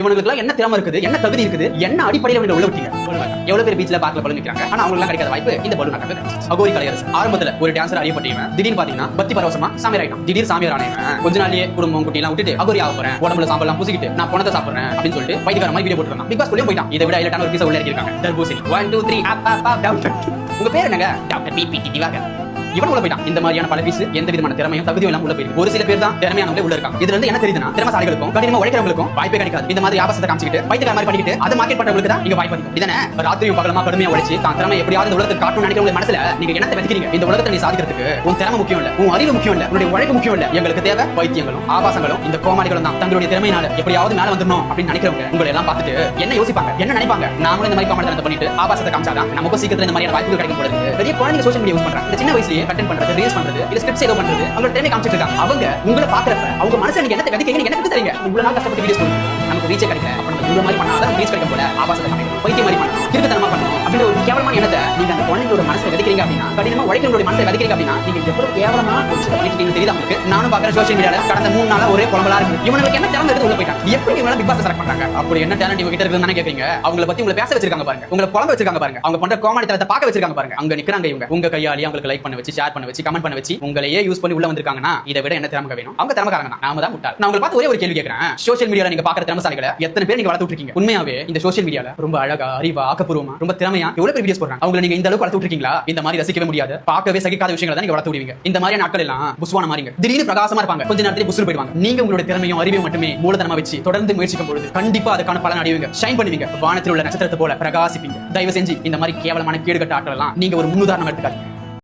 இவங்களுக்கு என்ன திறமை இருக்குது, என்ன தகுதி இருக்குது, என்ன அடிப்படையில் உள்ள விட்டீங்க. எவ்வளவு பேர் பீச்ல பார்க்கல பலன் நிற்கிறாங்க. ஆனா அவங்களுக்கு கிடைக்காத வாய்ப்பு இந்த பலூன் நடக்குது. அகோரி கலையரசு ஆரம்பத்துல ஒரு டான்சர் அறியப்பட்டவன் திடீர்னு பாத்தீங்கன்னா பக்தி பரவசமா சாமியார் ஆயிட்டான். திடீர் சாமியார் ஆனவன் கொஞ்ச நாள்லயே குடும்பம் குட்டி எல்லாம் விட்டுட்டு அகோரி ஆக போறேன், உடம்புல சாம்பல் எல்லாம் பூசிக்கிட்டு நான் பணத்தை சாப்பிடுறேன் அப்படின்னு சொல்லிட்டு பைத்தியக்கார மாதிரி வீடியோ போட்டுருக்கான். பிக் பாஸ் குள்ளே போயிட்டான். இதை விட ஹைலைட்டான ஒரு பீஸ் உள்ள இருக்காங்க. தர்பூசணி 1 2 3 அப். உங்க பேர் என்னங்க? டாக்டர் பிபிடி திவாகர். இவன் உள்ள போயிட்டான். இந்த மாதிரியான பல பீஸ் எந்த விதமான திறமையும் தகுதியும் எல்லாம் உள்ள போயிருக்கு. ஒரு சில பேர் தான் திறமையானவங்களே உள்ள இருக்காங்க. இதுல இருந்து என்ன தெரியுதுன்னா திறமைசாலிகளுக்கும் கடினமா உழைக்கிறவங்களுக்கும் வாய்ப்பே கிடைக்காது. இந்த மாதிரி ஆபாசத்தை காமிச்சிட்டு பைத்தியக்கார மாதிரி பண்ணிட்டு அதை மார்க்கெட் பண்றவங்களுக்கு தான் இங்க வாய்ப்பு அதிகம். இதனே ராத்திரியும் பகலமா கடுமையா உழைச்சி தான் திறமை எப்படியாவது இந்த உலகத்துக்கு காட்டணும்னு நினைக்கிறவங்க மனசுல நீங்க என்னத்தை விதைக்கிறீங்க? இந்த உலகத்தை நீ சாதிக்கிறதுக்கு உன் திறமை முக்கியம் இல்ல, உன் அறிவு முக்கியம் இல்ல, உன்னுடைய உழைப்பு முக்கியம் இல்ல. எங்களுக்கு தேவை பைத்தியங்களும் ஆபாசங்களும் இந்த கோமாளிகளும் தான். தங்களுடைய திறமையினால எப்படியாவது மேல வந்துடணும் அப்படின்னு நினைக்கிறவங்க உங்களை எல்லாம் பார்த்துட்டு என்ன யோசிப்பாங்க, என்ன நினைப்பாங்க? நாமளும் இந்த மாதிரி கோமாளித்தனத்தை பண்ணிட்டு ஆபாசத்தை காமிச்சாதான் நமக்கு சீக்கிரத்துல இந்த மாதிரியான வாய்ப்புகள் கிடைக்கும் போது பெரிய குழந்தைங்க சோஷியல் மீடியா யூஸ் பண்றாங்க. இந்த சின்ன வயசுலயே கண்டென்ட் பண்றது, ரீல்ஸ் பண்றது, இல்ல ஸ்கிரிப்ட்ஸ் ஏதோ பண்றது, அவங்களோட திறமை காமிச்சிட்டு இருக்காங்க. அவங்க உங்களை பாக்குறப்ப அவங்க மனசுல நீங்க என்ன விதைக்கிறீங்க, என்ன தெரியுங்க? இவ்வளவு நாள் கஷ்டப்பட்டு வீடியோஸ் பண்ணுங்க, நமக்கு ரீச் கிடைக்கல. அப்ப நம்ம இவ்வளவு மாதிரி பண்ணாதான் ரீச் கிடைக்கும் போல ஆபாசத்தை காமிக்கணும், பைத்தியம் மாதிரி பண்ணணும், கிறுக்குத்தனமா பண்ணணும் அப்படின்ற ஒரு கேவலமான எண்ணத்தை நீங்க அந்த குழந்தைகளோட மனசுல விதைக்கிறீங்க அப்படின்னா, கடினமா உழைக்கிறவங்களோட மனசுல விதைக்கிறீங்க அப்படின்னா நீங்க எவ்வளவு கேவலமா பண்ணிட்டு தெரியுது அவங்களுக்கு. நானும் பாக்குற சோஷியல் மீடியால கடந்த 3 நாளா ஒரே குழம்பலா இருக்கு. இவங்களுக்கு என்ன திறமை இருக்கு உள்ள போயிட்டாங்க. எப்படி இவங்க பிக் பாஸ் செலக்ட் பண்றாங்க? அப்படி என்ன டேலண்ட் இவங்க கிட்ட இருக்குன்னு கேக்குறீங்க. அவங்கள பத்தி உங்களை பேச வச்சிருக்காங்க பாருங்க, உங்களை குழம்பு வச்சிருக்காங்க பாருங்க, அவங்க பண்ற கோமாளித்தனத்தை பார்க்க வச்சிருக்காங்க பாருங்க. அங்க நிக்கிறாங்க இவங்க உங்க கையாளி அவங்களுக்கு லைக் பண்ண வச்சு, ஷேர் பண்ண வச்சு, கமெண்ட் பண்ண வச்சு உங்களையே யூஸ் பண்ணி உள்ள வந்திருக்காங்கன்னா இதை விட என்ன திறமை வேணும்? அவங்க திறமைக்காரங்க தான், நாம தான் முட்டாள். நான் உங்களை பார்த்து ஒரே ஒரு கேள்வி கேட்கிறேன். சோஷியல் மீடியால நீங்க பாக்குற திறமைசாலிகளை எத்தனை பேர் நீங்க வளர்த்து விட்டுருக்கீங்க? உண்மையாவே இந்த சோஷியல் மீடியால ரொம்ப அழகா, அறிவா, ஆக்கப்பூர்வமா, ரொம்ப திறமையா எவ்வளவு பேர் வீடியோஸ் போடுறாங்க. அவங்களை நீங்க இந்த அளவுக்கு வளர்த்து விட்டுருக்கீங்களா? இந்த மாதிரி ரசிக்கவே முடியாது, பார்க்கவே சகிக்காத விஷயங்களை தான் நீங்க வளர்த்து விடுவீங்க. இந்த மாதிரி நாட்கள் எல்லாம் புஸ்வான மாறிங்க. திடீர்னு பிரகாசமா இருப்பாங்க, கொஞ்ச நேரத்துல புஸ்ல போயிடுவாங்க. நீங்க உங்களுடைய திறமையும் அறிவையும் மட்டுமே மூலதனமா வச்சு தொடர்ந்து முயற்சிக்கும் பொழுது கண்டிப்பா அதுக்கான பலன் அடைவீங்க, ஷைன் பண்ணுவீங்க, வானத்தில் உள்ள நட்சத்திரத்தை போல பிரகாசிப்பீங்க. தயவு செஞ்சு இந்த மாதிரி கேவலமான கேடுகட்ட ஆட்கள் எல்லாம் நீங்க ஒரு முன்னுதாரணம் எடுத்துக்காதீங்க.